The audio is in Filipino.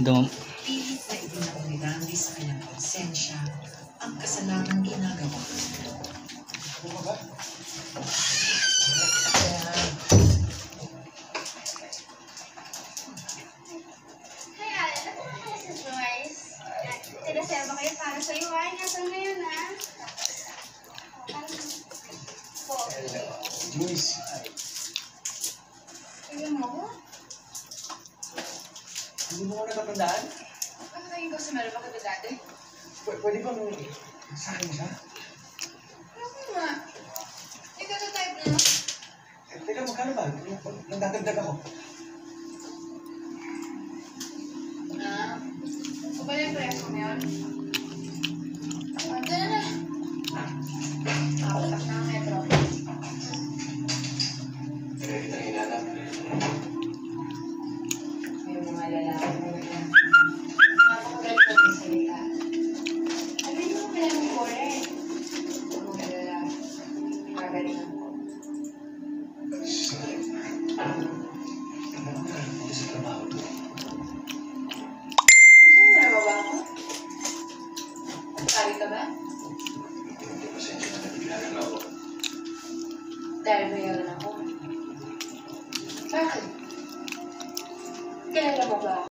Dum Pilit na ibinaw ni Randy sa kanyang konsensya ang kasalanang ginagawa. Ano ba? Hey, Alan. Ano ba kayo sa Joyce? Tinaserva kayo para sa iyo, ay. Nasaan ngayon, ha? Po. Joyce. Tignan mo ko. Hindi mo ko natatandaan? Ano naging customer ba kita dati? Pwede ba mo sa akin siya? Ano nga? Ikaw na type na. Teka, magkano ba? Nagdadagdag ako. O ba yung preso mo yun? Diyan na. Nakapatak na ang metro. Kita hinanap. May mga lalaki mo na napakagalit na ng salita. Ano yung pala mo ko rin? Ang mga lalaki, magalingan ko. Ano na sa trabaho to? Saan yung narawa ko? Sabi ka ba? Hindi pasensya na nabigla lang ako. Dahil bayaran ako. Bakit? Kilala mo ba?